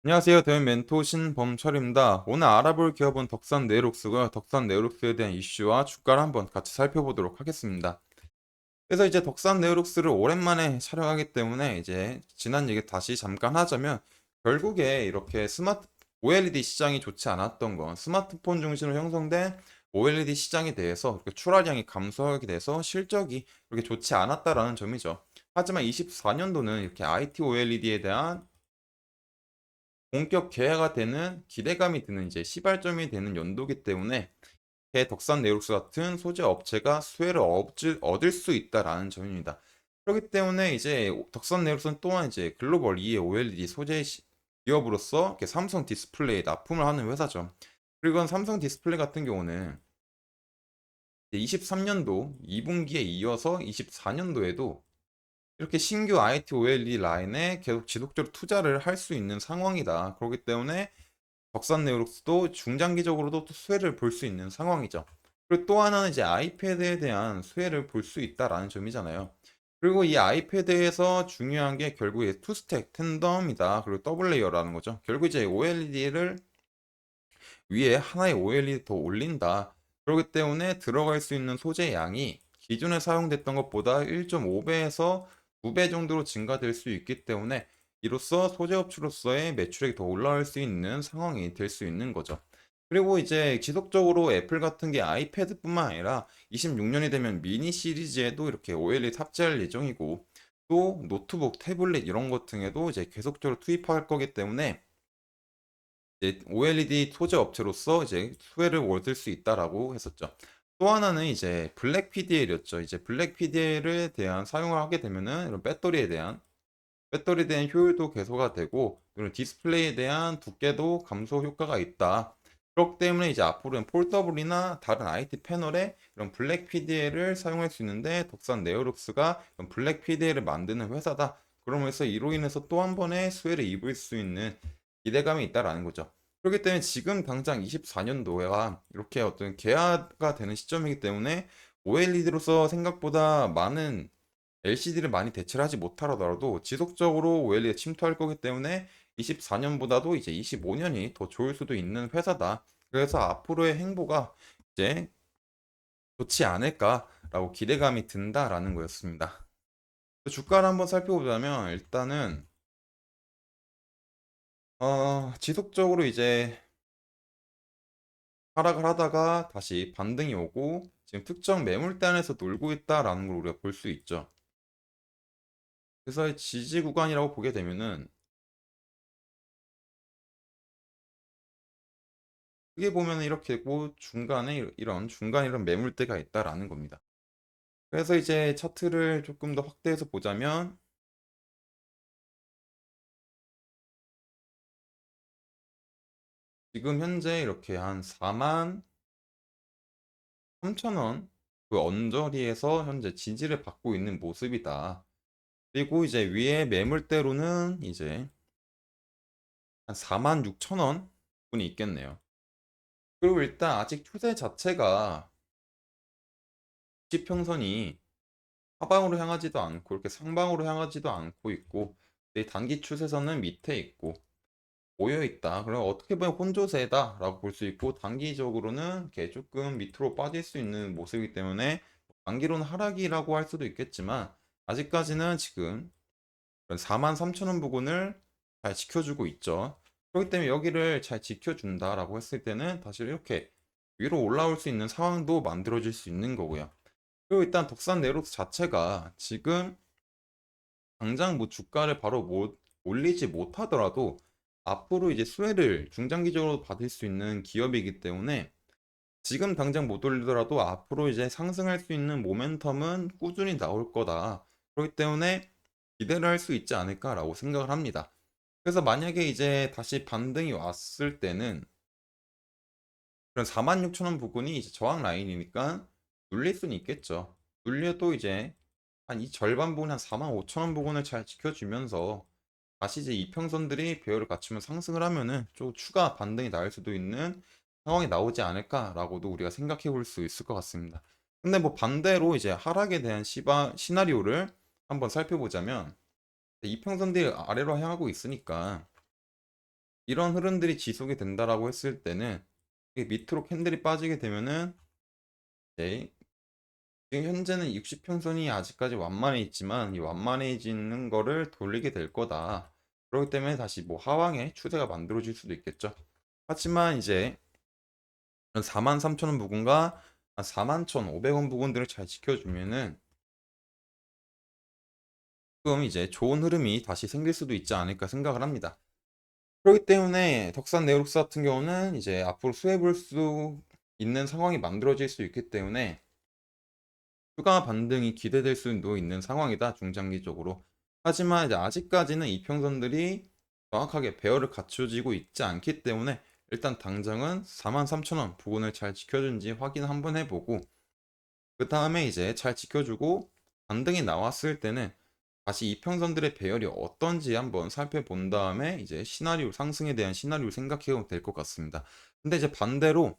안녕하세요. 대면 멘토 신범철입니다. 오늘 알아볼 기업은 덕산 네이록스고요. 덕산 네이록스에 대한 이슈와 주가를 한번 같이 살펴보도록 하겠습니다. 그래서 이제 덕산 네이록스를 오랜만에 촬영하기 때문에 이제 지난 얘기 다시 잠깐 하자면 결국에 이렇게 스마트 OLED 시장이 좋지 않았던 건 스마트폰 중심으로 형성된 OLED 시장에 대해서 이렇게 출하량이 감소하게 돼서 실적이 그렇게 좋지 않았다라는 점이죠. 하지만 24년도는 이렇게 IT OLED에 대한 본격 개화가 되는 기대감이 드는 이제 시발점이 되는 연도기 때문에 덕산 네이록스 같은 소재 업체가 수혜를 얻을 수 있다라는 점입니다. 그렇기 때문에 이제 덕산 네이록스는 또한 이제 글로벌 2의 OLED 소재 기업으로서 이렇게 삼성 디스플레이에 납품을 하는 회사죠. 그리고 삼성 디스플레이 같은 경우는 23년도 2분기에 이어서 24년도에도 이렇게 신규 IT OLED 라인에 계속 지속적으로 투자를 할 수 있는 상황이다. 그렇기 때문에 덕산 네오록스도 중장기적으로도 또 수혜를 볼 수 있는 상황이죠. 그리고 또 하나는 이제 아이패드에 대한 수혜를 볼 수 있다라는 점이잖아요. 그리고 이 아이패드에서 중요한 게 결국에 투스택 텐덤이다. 그리고 더블 레이어라는 거죠. 결국 이제 OLED를 위에 하나의 OLED 더 올린다. 그렇기 때문에 들어갈 수 있는 소재 양이 기존에 사용됐던 것보다 1.5배에서 2배 정도로 증가될 수 있기 때문에 이로써 소재 업체로서의 매출액이 더 올라갈 수 있는 상황이 될 수 있는 거죠. 그리고 이제 지속적으로 애플 같은 게 아이패드뿐만 아니라 26년이 되면 미니 시리즈에도 이렇게 OLED 탑재할 예정이고 또 노트북, 태블릿 이런 것 등에도 이제 계속적으로 투입할 거기 때문에 이제 OLED 소재 업체로서 이제 수혜를 얻을 수 있다라고 했었죠. 또 하나는 이제 블랙 PDL이었죠. 이제 블랙 PDL에 대한 사용을 하게 되면은 이런 배터리에 대한 효율도 개선가 되고 이런 디스플레이에 대한 두께도 감소 효과가 있다. 그렇기 때문에 이제 앞으로는 폴더블이나 다른 IT 패널에 이런 블랙 PDL을 사용할 수 있는데 덕산 네오룩스가 이런 블랙 PDL을 만드는 회사다. 그러면서 이로 인해서 또 한 번의 수혜를 입을 수 있는 기대감이 있다라는 거죠. 그렇기 때문에 지금 당장 24년도가 이렇게 어떤 개화가 되는 시점이기 때문에 OLED로서 생각보다 많은 LCD를 많이 대체를 하지 못하더라도 지속적으로 OLED에 침투할 거기 때문에 24년보다도 이제 25년이 더 좋을 수도 있는 회사다. 그래서 앞으로의 행보가 이제 좋지 않을까라고 기대감이 든다라는 거였습니다. 주가를 한번 살펴보자면 일단은 지속적으로 이제 하락을 하다가 다시 반등이 오고 지금 특정 매물대 안에서 놀고 있다라는 걸 우리가 볼 수 있죠. 그래서 지지 구간이라고 보게 되면은 크게 보면 이렇게 있고 중간에 이런 매물대가 있다라는 겁니다. 그래서 이제 차트를 조금 더 확대해서 보자면 지금 현재 이렇게 한 4만 3천 원 그 언저리에서 현재 지지를 받고 있는 모습이다. 그리고 이제 위에 매물대로는 이제 한 4만 6천 원 분이 있겠네요. 그리고 일단 아직 추세 자체가 지평선이 하방으로 향하지도 않고 이렇게 상방으로 향하지도 않고 있고 내 단기 추세선은 밑에 있고 모여 있다. 그럼 어떻게 보면 혼조세다라고 볼 수 있고 단기적으로는 이렇게 조금 밑으로 빠질 수 있는 모습이기 때문에 단기로는 하락이라고 할 수도 있겠지만 아직까지는 지금 43,000원 부근을 잘 지켜주고 있죠. 그렇기 때문에 여기를 잘 지켜준다라고 했을 때는 다시 이렇게 위로 올라올 수 있는 상황도 만들어질 수 있는 거고요. 그리고 일단 덕산 네로스 자체가 지금 당장 뭐 주가를 바로 못 올리지 못하더라도 앞으로 이제 수혜를 중장기적으로 받을 수 있는 기업이기 때문에 지금 당장 못 올리더라도 앞으로 이제 상승할 수 있는 모멘텀은 꾸준히 나올 거다. 그렇기 때문에 기대를 할 수 있지 않을까라고 생각을 합니다. 그래서 만약에 이제 다시 반등이 왔을 때는 그런 46,000원 부근이 이제 저항 라인이니까 눌릴 수는 있겠죠. 눌려도 이제 한 이 절반 부분 한 45,000원 부근을 잘 지켜주면서 다시 이제 이평선들이 배열을 갖추면 상승을 하면은 좀 추가 반등이 나올 수도 있는 상황이 나오지 않을까라고도 우리가 생각해 볼 수 있을 것 같습니다. 근데 뭐 반대로 이제 하락에 대한 시나리오를 한번 살펴보자면 이평선들이 아래로 향하고 있으니까 이런 흐름들이 지속이 된다라고 했을 때는 이게 밑으로 캔들이 빠지게 되면은 네, 지금 현재는 60평선이 아직까지 완만해 있지만 이 완만해지는 거를 돌리게 될 거다. 그렇기 때문에 다시 뭐 하방의 추세가 만들어질 수도 있겠죠. 하지만 이제 43,000원 부근과 41,500원 부근들을 잘 지켜주면은 조금 이제 좋은 흐름이 다시 생길 수도 있지 않을까 생각을 합니다. 그렇기 때문에 덕산 네오룩스 같은 경우는 이제 앞으로 수혜 볼 수 있는 상황이 만들어질 수 있기 때문에 추가 반등이 기대될 수도 있는 상황이다, 중장기적으로. 하지만 이제 아직까지는 이평선들이 정확하게 배열을 갖춰지고 있지 않기 때문에 일단 당장은 43,000원 부근을 잘 지켜준지 확인 한번 해보고 그 다음에 이제 잘 지켜주고 반등이 나왔을 때는 다시 이평선들의 배열이 어떤지 한번 살펴본 다음에 이제 시나리오 상승에 대한 시나리오를 생각해보면 될 것 같습니다. 근데 이제 반대로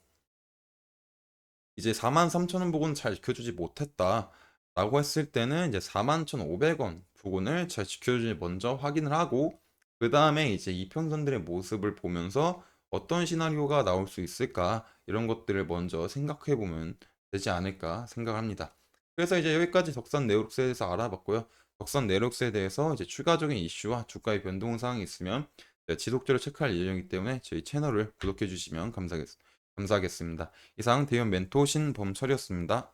이제 43,000원 부근 잘 지켜주지 못했다 라고 했을 때는 이제 41,500원 부근을 잘 지켜주지 먼저 확인을 하고 그 다음에 이제 이평선들의 모습을 보면서 어떤 시나리오가 나올 수 있을까 이런 것들을 먼저 생각해 보면 되지 않을까 생각합니다. 그래서 이제 여기까지 덕산 네오룩스에 대해서 알아봤고요. 덕산 네오룩스에 대해서 이제 추가적인 이슈와 주가의 변동 사항이 있으면 지속적으로 체크할 예정이기 때문에 저희 채널을 구독해 주시면 감사하겠습니다. 이상 대형 멘토 신범철이었습니다.